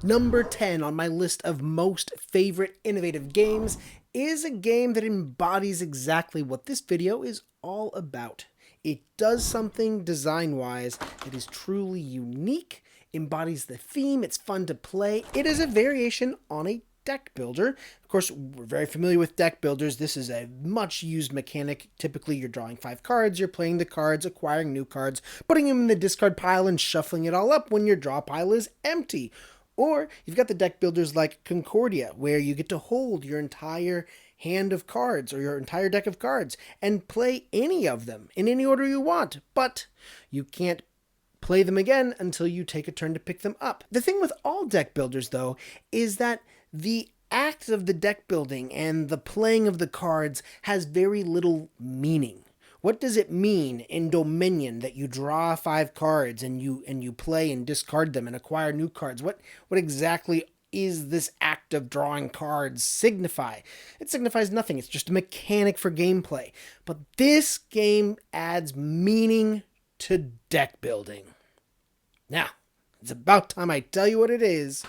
Number 10 on my list of most favorite innovative games is a game that embodies exactly what this video is all about. It does something design-wise that is truly unique, embodies the theme, it's fun to play. It is a variation on a deck builder. Of course, we're very familiar with deck builders. This is a much used mechanic. Typically, you're drawing 5 cards, you're playing the cards, acquiring new cards, putting them in the discard pile, and shuffling it all up when your draw pile is empty. Or you've got the deck builders like Concordia, where you get to hold your entire hand of cards or your entire deck of cards and play any of them in any order you want, but you can't play them again until you take a turn to pick them up. The thing with all deck builders, though, is that the act of the deck building and the playing of the cards has very little meaning. What does it mean in Dominion that you draw 5 cards and you play and discard them and acquire new cards? What exactly is this act of drawing cards signify? It signifies nothing. It's just a mechanic for gameplay. But this game adds meaning to deck building. Now, it's about time I tell you what it is.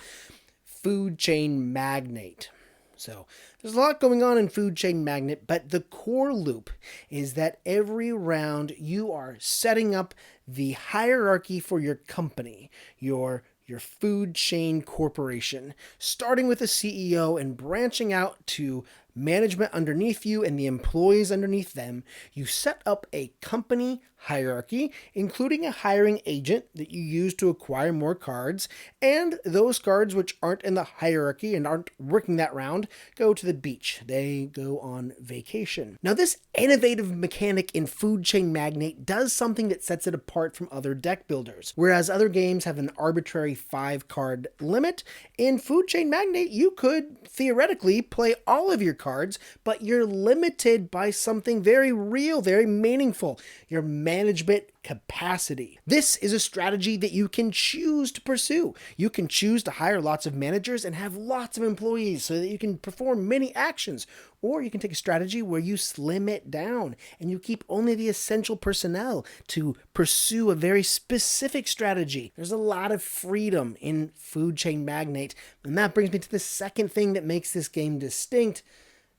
Food Chain Magnate. So there's a lot going on in Food Chain Magnate, but the core loop is that every round you are setting up the hierarchy for your company, your food chain corporation, starting with a CEO and branching out to management underneath you and the employees underneath them. You set up a company hierarchy, including a hiring agent that you use to acquire more cards, and those cards which aren't in the hierarchy and aren't working that round go to the beach. They go on vacation. Now, this innovative mechanic in Food Chain Magnate does something that sets it apart from other deck builders. Whereas other games have an arbitrary 5-card limit, in Food Chain Magnate you could theoretically play all of your cards, but you're limited by something very real, very meaningful: your management capacity. This is a strategy that you can choose to pursue. You can choose to hire lots of managers and have lots of employees so that you can perform many actions. Or you can take a strategy where you slim it down and you keep only the essential personnel to pursue a very specific strategy. There's a lot of freedom in Food Chain Magnate, and that brings me to the second thing that makes this game distinct.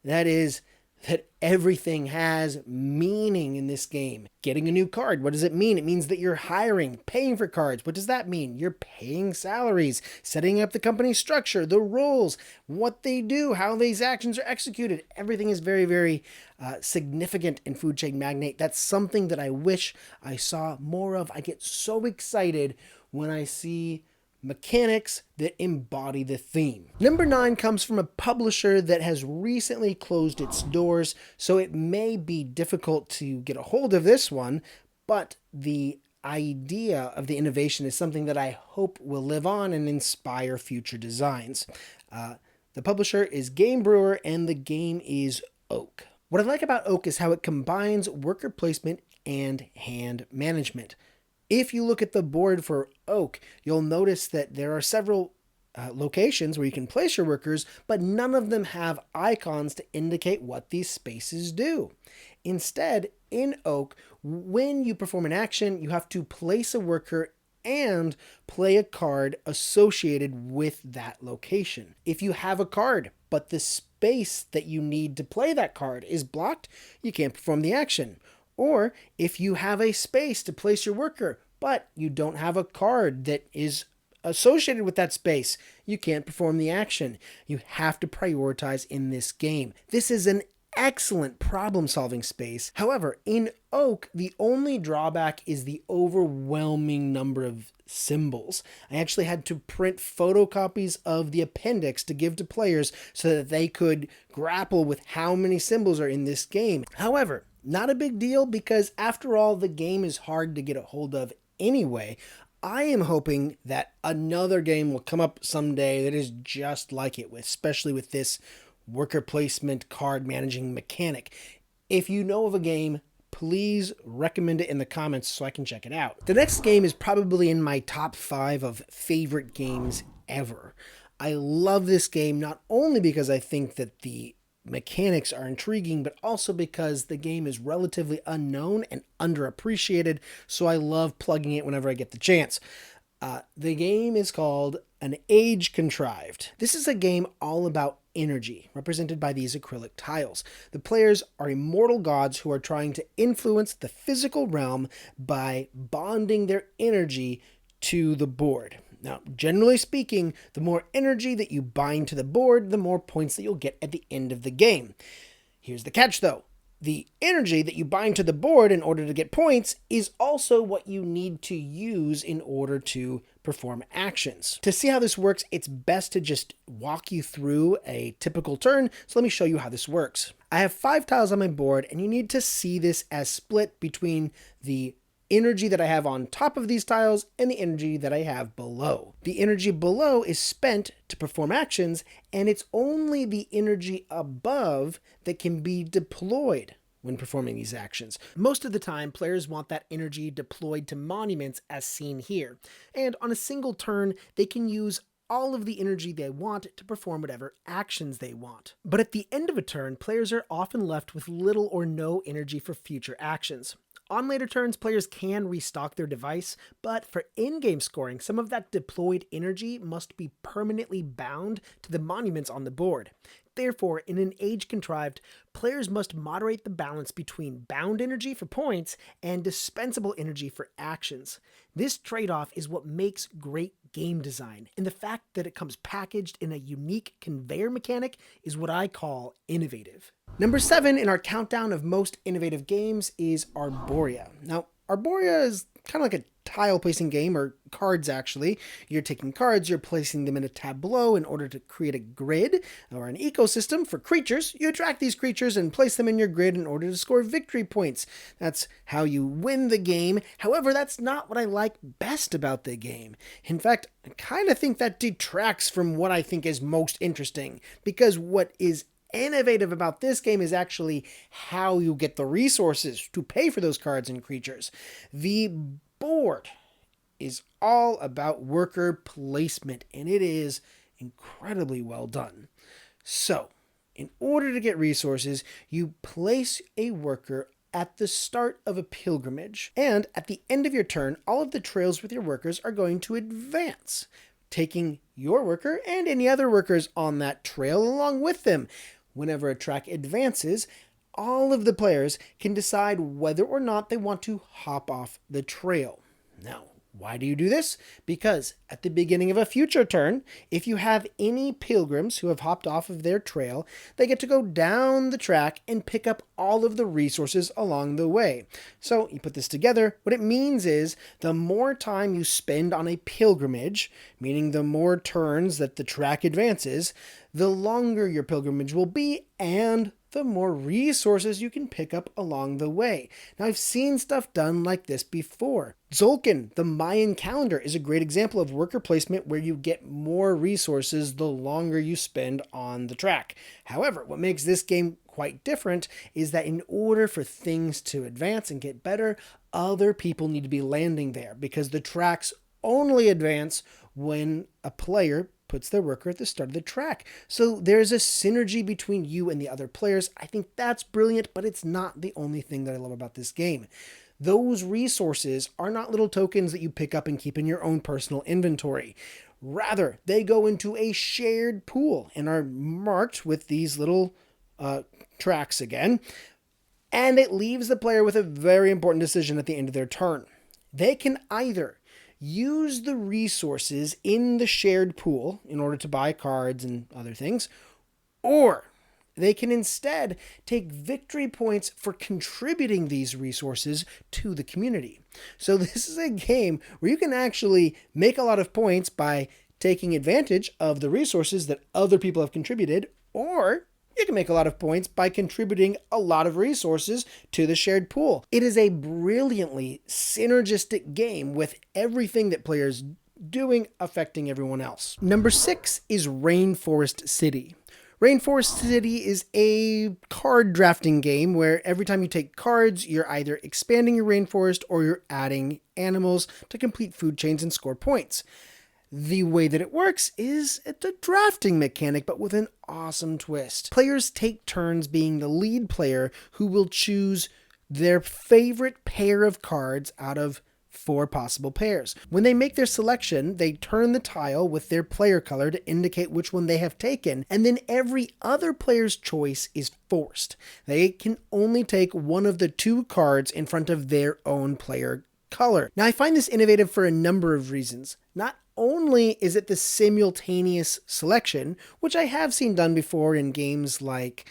That is that everything has meaning in this game. Getting a new card, what does it mean? It means that you're hiring, paying for cards. What does that mean? You're paying salaries, setting up the company structure, the roles, what they do, how these actions are executed. Everything is very, very significant in Food Chain Magnate. That's something that I wish I saw more of. I get so excited when I see mechanics that embody the theme. Number 9 comes from a publisher that has recently closed its doors, so it may be difficult to get a hold of this one, but the idea of the innovation is something that I hope will live on and inspire future designs. The publisher is Game Brewer, and the game is Oak. What I like about Oak is how it combines worker placement and hand management. If you look at the board for Oak, you'll notice that there are several locations where you can place your workers, but none of them have icons to indicate what these spaces do. Instead, in Oak, when you perform an action, you have to place a worker and play a card associated with that location. If you have a card, but the space that you need to play that card is blocked, you can't perform the action. Or if you have a space to place your worker, but you don't have a card that is associated with that space, you can't perform the action. You have to prioritize in this game. This is an excellent problem-solving space. However, in Oak, the only drawback is the overwhelming number of symbols. I actually had to print photocopies of the appendix to give to players so that they could grapple with how many symbols are in this game. However, not a big deal, because after all, the game is hard to get a hold of anyway. I am hoping that another game will come up someday that is just like it, especially with this worker placement card managing mechanic. If you know of a game, please recommend it in the comments so I can check it out. The next game is probably in my top 5 of favorite games ever. I love this game not only because I think that the mechanics are intriguing, but also because the game is relatively unknown and underappreciated, so I love plugging it whenever I get the chance. The game is called An Age Contrived. This is a game all about energy, represented by these acrylic tiles. The players are immortal gods who are trying to influence the physical realm by bonding their energy to the board. Now, generally speaking, the more energy that you bind to the board, the more points that you'll get at the end of the game. Here's the catch, though. The energy that you bind to the board in order to get points is also what you need to use in order to perform actions. To see how this works, it's best to just walk you through a typical turn, so let me show you how this works. I have 5 tiles on my board, and you need to see this as split between the energy that I have on top of these tiles and the energy that I have below. The energy below is spent to perform actions, and it's only the energy above that can be deployed when performing these actions. Most of the time, players want that energy deployed to monuments as seen here, and on a single turn, they can use all of the energy they want to perform whatever actions they want. But at the end of a turn, players are often left with little or no energy for future actions. On later turns, players can restock their device, but for in-game scoring, some of that deployed energy must be permanently bound to the monuments on the board. Therefore, in An Age Contrived, players must moderate the balance between bound energy for points and dispensable energy for actions. This trade-off is what makes great game design, and the fact that it comes packaged in a unique conveyor mechanic is what I call innovative. Number 7 in our countdown of most innovative games is Arborea. Now, Arborea is kind of like a tile placing game, or cards actually. You're taking cards, you're placing them in a tableau in order to create a grid or an ecosystem for creatures. You attract these creatures and place them in your grid in order to score victory points. That's how you win the game. However, that's not what I like best about the game. In fact, I kind of think that detracts from what I think is most interesting, because what is innovative about this game is actually how you get the resources to pay for those cards and creatures. The board is all about worker placement, and it is incredibly well done. So, in order to get resources, you place a worker at the start of a pilgrimage, and at the end of your turn, all of the trails with your workers are going to advance, taking your worker and any other workers on that trail along with them. Whenever a track advances, all of the players can decide whether or not they want to hop off the trail. Now, why do you do this? Because at the beginning of a future turn, if you have any pilgrims who have hopped off of their trail, they get to go down the track and pick up all of the resources along the way. So you put this together, what it means is the more time you spend on a pilgrimage, meaning the more turns that the track advances, the longer your pilgrimage will be, and the more resources you can pick up along the way. Now, I've seen stuff done like this before. Tzolk'in, the Mayan calendar, is a great example of worker placement where you get more resources the longer you spend on the track. However, what makes this game quite different is that in order for things to advance and get better, other people need to be landing there, because the tracks only advance when a player puts their worker at the start of the track. So there's a synergy between you and the other players. I think that's brilliant, but it's not the only thing that I love about this game. Those resources are not little tokens that you pick up and keep in your own personal inventory. Rather, they go into a shared pool and are marked with these little tracks again. And it leaves the player with a very important decision at the end of their turn. They can either use the resources in the shared pool in order to buy cards and other things, or they can instead take victory points for contributing these resources to the community. So this is a game where you can actually make a lot of points by taking advantage of the resources that other people have contributed, or you can make a lot of points by contributing a lot of resources to the shared pool. It is a brilliantly synergistic game with everything that players doing affecting everyone else. Number 6 is Rainforest City. Rainforest City is a card drafting game where every time you take cards, you're either expanding your rainforest or you're adding animals to complete food chains and score points. The way that it works is it's a drafting mechanic, but with an awesome twist. Players take turns being the lead player who will choose their favorite pair of cards out of 4 possible pairs. When they make their selection, they turn the tile with their player color to indicate which one they have taken, and then every other player's choice is forced. They can only take one of the 2 cards in front of their own player color. Now, I find this innovative for a number of reasons. Not only is it the simultaneous selection, which I have seen done before in games like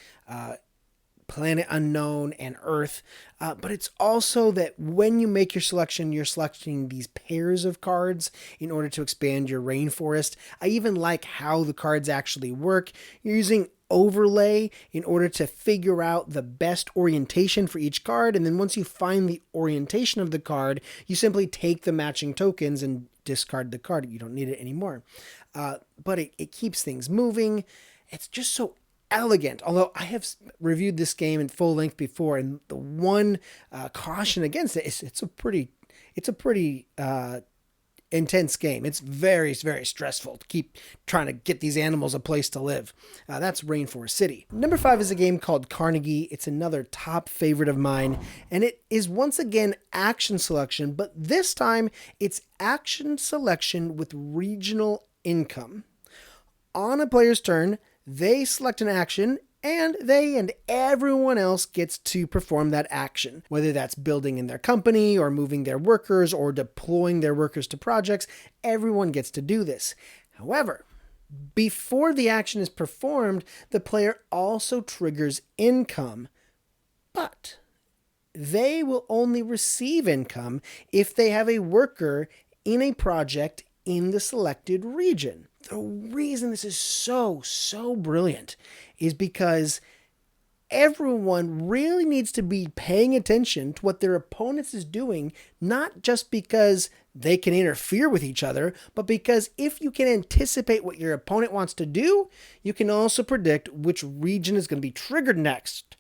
Planet Unknown and Earth, but it's also that when you make your selection, you're selecting these pairs of cards in order to expand your rainforest. I even like how the cards actually work. You're using overlay in order to figure out the best orientation for each card, and then once you find the orientation of the card, you simply take the matching tokens and discard the card. You don't need it anymore. But it keeps things moving. It's just so elegant. Although I have reviewed this game in full length before, and the one caution against it is it's a pretty intense game. It's very, very stressful to keep trying to get these animals a place to live. That's Rainforest City. Number 5 is a game called Carnegie. It's another top favorite of mine, and it is once again action selection, but this time it's action selection with regional income. On a player's turn, they select an action, and they and everyone else gets to perform that action. Whether that's building in their company or moving their workers or deploying their workers to projects, everyone gets to do this. However, before the action is performed, the player also triggers income, but they will only receive income if they have a worker in a project in the selected region. The reason this is so brilliant is because everyone really needs to be paying attention to what their opponents is doing, not just because they can interfere with each other, but because if you can anticipate what your opponent wants to do, you can also predict which region is going to be triggered next.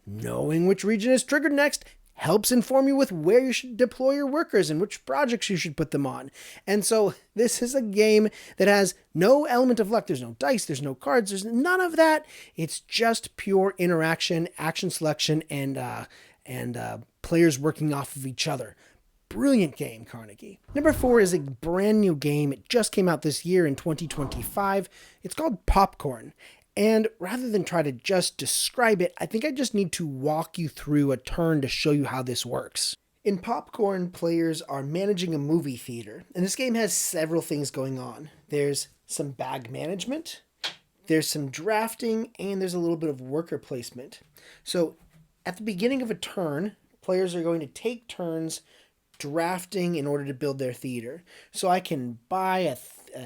Knowing which region is triggered next helps inform you with where you should deploy your workers and which projects you should put them on. And so this is a game that has no element of luck. There's no dice, there's no cards, there's none of that. It's just pure interaction, action selection, and players working off of each other. Brilliant game, Carnegie. Number 4 is a brand new game. It just came out this year in 2025. It's called Popcorn. And rather than try to just describe it, I think I just need to walk you through a turn to show you how this works. In Popcorn, players are managing a movie theater, and this game has several things going on. There's some bag management, there's some drafting, and there's a little bit of worker placement. So at the beginning of a turn, players are going to take turns drafting in order to build their theater. So I can buy a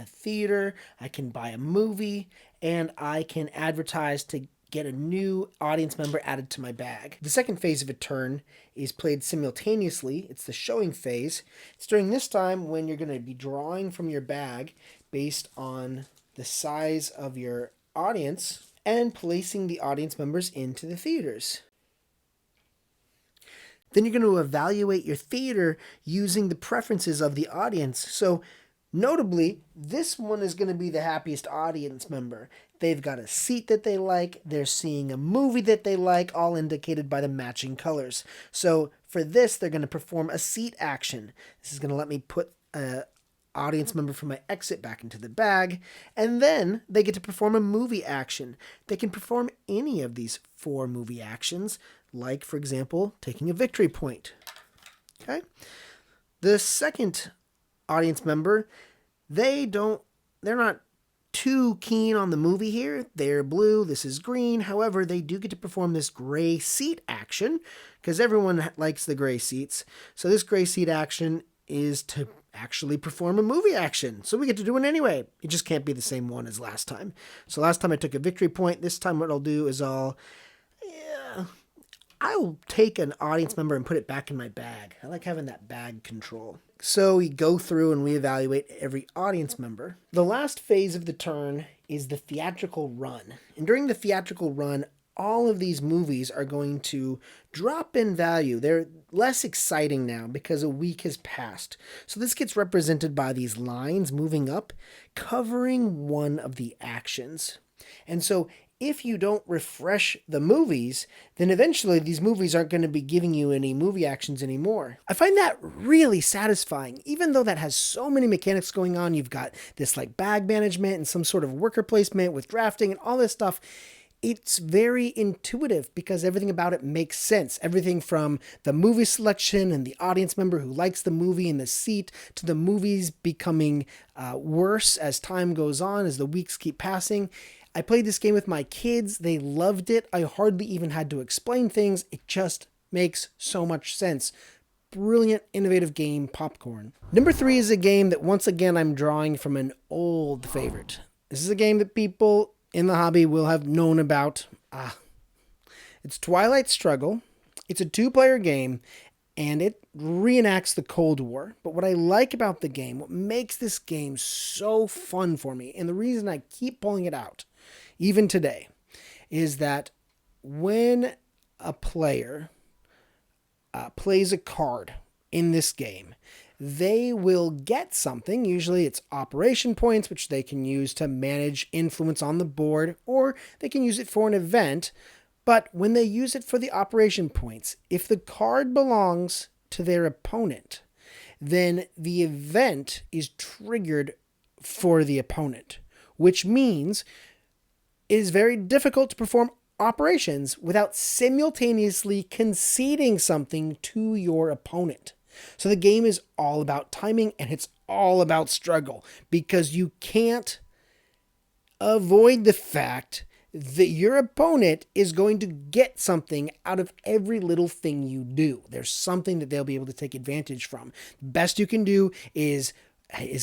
theater, I can buy a movie, and I can advertise to get a new audience member added to my bag. The second phase of a turn is played simultaneously. It's the showing phase. It's during this time when you're going to be drawing from your bag based on the size of your audience and placing the audience members into the theaters. Then you're going to evaluate your theater using the preferences of the audience. So notably, this one is going to be the happiest audience member. They've got a seat that they like, they're seeing a movie that they like, all indicated by the matching colors. So for this, they're going to perform a seat action. This is going to let me put an audience member from my exit back into the bag, and then they get to perform a movie action. They can perform any of these 4 movie actions, like, for example, taking a victory point. Okay? The second audience member, they're not too keen on the movie here. They're blue, this is green. However, they do get to perform this gray seat action because everyone likes the gray seats. So this gray seat action is to actually perform a movie action. So we get to do it anyway. It just can't be the same one as last time. So last time I took a victory point. This time what I'll do is I'll take an audience member and put it back in my bag. I like having that bag control. So we go through and we evaluate every audience member. The last phase of the turn is the theatrical run. And during the theatrical run, all of these movies are going to drop in value. They're less exciting now because a week has passed. So this gets represented by these lines moving up, covering one of the actions. And so if you don't refresh the movies, then eventually these movies aren't going to be giving you any movie actions anymore. I find that really satisfying, even though that has so many mechanics going on. You've got this like bag management and some sort of worker placement with drafting and all this stuff. It's very intuitive because everything about it makes sense. Everything from the movie selection and the audience member who likes the movie in the seat to the movies becoming worse as time goes on, as the weeks keep passing. I played this game with my kids. They loved it. I hardly even had to explain things. It just makes so much sense. Brilliant, innovative game, Popcorn. Number 3 is a game that once again I'm drawing from an old favorite. This is a game that people in the hobby will have known about. It's Twilight Struggle. It's a 2-player game, and it reenacts the Cold War. But what I like about the game, what makes this game so fun for me, and the reason I keep pulling it out, even today, is that when a player plays a card in this game, they will get something. Usually it's operation points, which they can use to manage influence on the board, or they can use it for an event. But when they use it for the operation points, if the card belongs to their opponent, then the event is triggered for the opponent, which means it is very difficult to perform operations without simultaneously conceding something to your opponent. So the game is all about timing, and it's all about struggle, because you can't avoid the fact that your opponent is going to get something out of every little thing you do. There's something that they'll be able to take advantage from. The best you can do is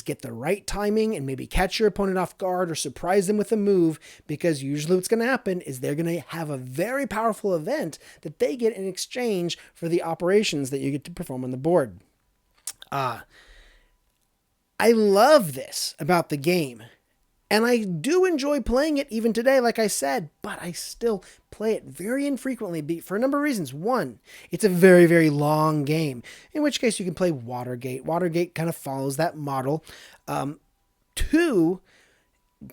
get the right timing and maybe catch your opponent off guard or surprise them with a move, because usually what's going to happen is they're going to have a very powerful event that they get in exchange for the operations that you get to perform on the board. I love this about the game, and I do enjoy playing it even today, like I said, but I still play it very infrequently for a number of reasons. One, it's a very, very long game, in which case you can play Watergate. Watergate kind of follows that model. Two,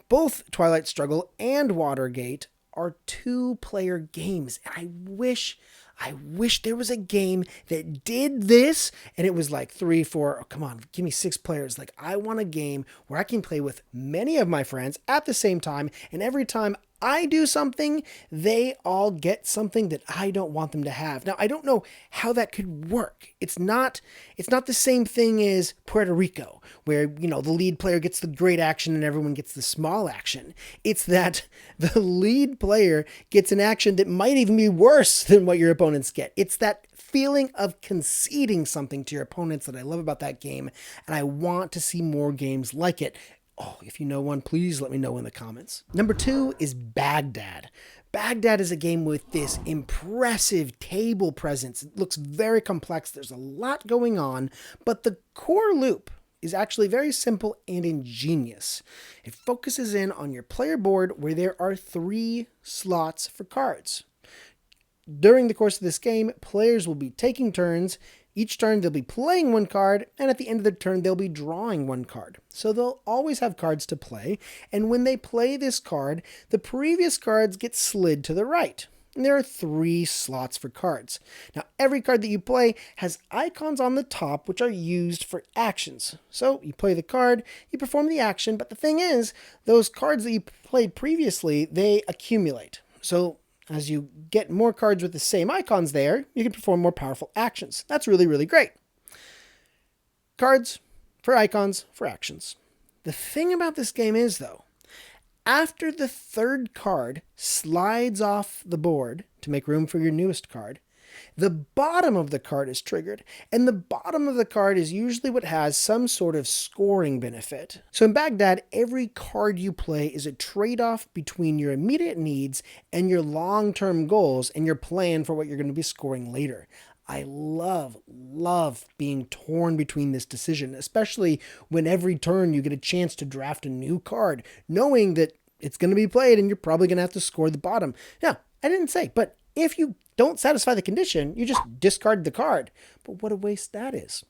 both Twilight Struggle and Watergate are 2-player games, and I wish there was a game that did this and it was like 3, 4, oh, come on, give me 6 players. Like, I want a game where I can play with many of my friends at the same time, and every time I do something, they all get something that I don't want them to have. Now, I don't know how that could work. It's not the same thing as Puerto Rico, where, the lead player gets the great action and everyone gets the small action. It's that the lead player gets an action that might even be worse than what your opponents get. It's that feeling of conceding something to your opponents that I love about that game, and I want to see more games like it. Oh, if you know one, please let me know in the comments. Number 2 is Baghdad. Baghdad is a game with this impressive table presence. It looks very complex. There's a lot going on, but the core loop is actually very simple and ingenious. It focuses in on your player board where there are 3 slots for cards. During the course of this game, players will be taking turns. Each turn they'll be playing 1 card, and at the end of the turn they'll be drawing 1 card. So they'll always have cards to play, and when they play this card, the previous cards get slid to the right. And there are 3 slots for cards. Now, every card that you play has icons on the top which are used for actions. So you play the card, you perform the action, but the thing is, those cards that you played previously, they accumulate. So as you get more cards with the same icons there, you can perform more powerful actions. That's really, really great. Cards for icons for actions. The thing about this game is, though, after the 3rd card slides off the board to make room for your newest card, the bottom of the card is triggered, and the bottom of the card is usually what has some sort of scoring benefit. So in Baghdad, every card you play is a trade-off between your immediate needs and your long-term goals and your plan for what you're going to be scoring later. I love being torn between this decision, especially when every turn you get a chance to draft a new card, knowing that it's going to be played and you're probably going to have to score the bottom. Yeah, I didn't say, but if you don't satisfy the condition, you just discard the card. But what a waste that is.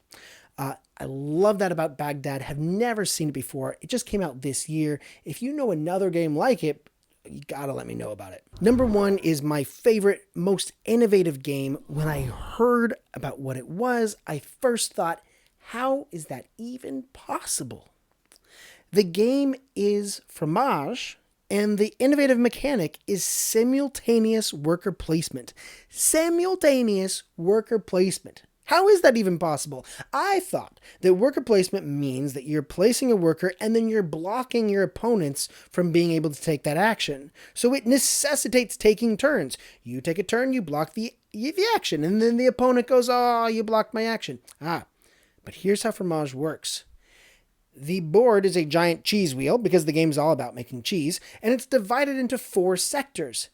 I love that about Baghdad. Have never seen it before. It just came out this year. If you know another game like it, you gotta let me know about it. Number 1 is my favorite, most innovative game. When I heard about what it was, I first thought, how is that even possible? The game is Fromage, and the innovative mechanic is simultaneous worker placement. Simultaneous worker placement. How is that even possible? I thought that worker placement means that you're placing a worker and then you're blocking your opponents from being able to take that action. So it necessitates taking turns. You take a turn, you block the action, and then the opponent goes, oh, you blocked my action. But here's how Fromage works. The board is a giant cheese wheel, because the game's all about making cheese, and it's divided into 4 sectors.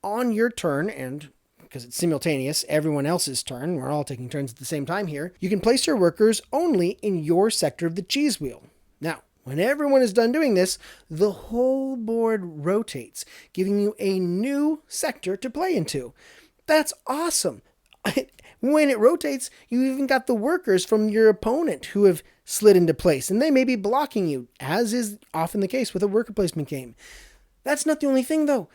On your turn, and because it's simultaneous, everyone else's turn, we're all taking turns at the same time here, you can place your workers only in your sector of the cheese wheel. Now, when everyone is done doing this, the whole board rotates, giving you a new sector to play into. That's awesome. When it rotates, you even got the workers from your opponent who have slid into place, and they may be blocking you, as is often the case with a worker placement game. That's not the only thing, though.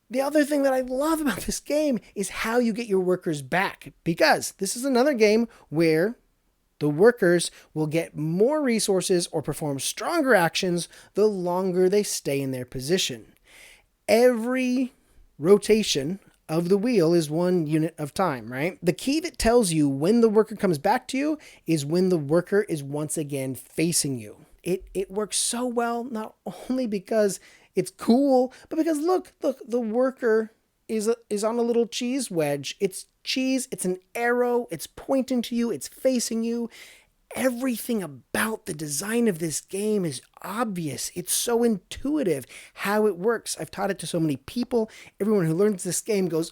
The other thing that I love about this game is how you get your workers back, because this is another game where the workers will get more resources or perform stronger actions the longer they stay in their position. Every rotation of the wheel is 1 unit of time, right? The key that tells you when the worker comes back to you is when the worker is once again facing you. It works so well, not only because it's cool, but because look, the worker is on a little cheese wedge. It's cheese, it's an arrow, it's pointing to you, it's facing you. Everything about the design of this game is obvious. It's so intuitive how it works. I've taught it to so many people. Everyone who learns this game goes,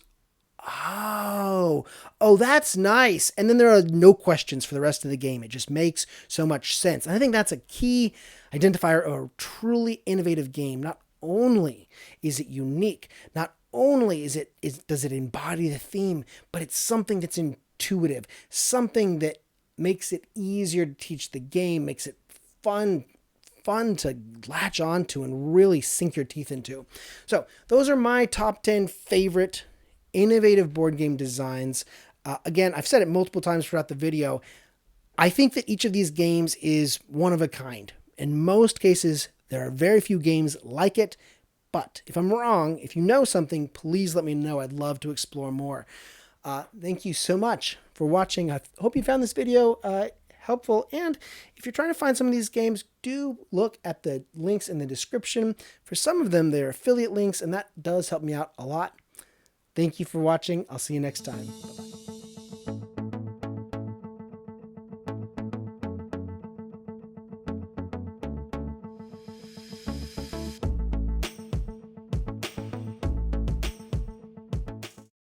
oh, that's nice. And then there are no questions for the rest of the game. It just makes so much sense. And I think that's a key identifier of a truly innovative game. Not only is it unique, not only does it embody the theme, but it's something that's intuitive, something that makes it easier to teach the game, makes it fun to latch onto and really sink your teeth into. So those are my top 10 favorite innovative board game designs. Again, I've said it multiple times throughout the video. I think that each of these games is one of a kind. In most cases, there are very few games like it. But if I'm wrong, if you know something, please let me know. I'd love to explore more. Thank you so much for watching. I hope you found this video helpful. And if you're trying to find some of these games, do look at the links in the description. For some of them, they're affiliate links, and that does help me out a lot. Thank you for watching. I'll see you next time. Bye-bye.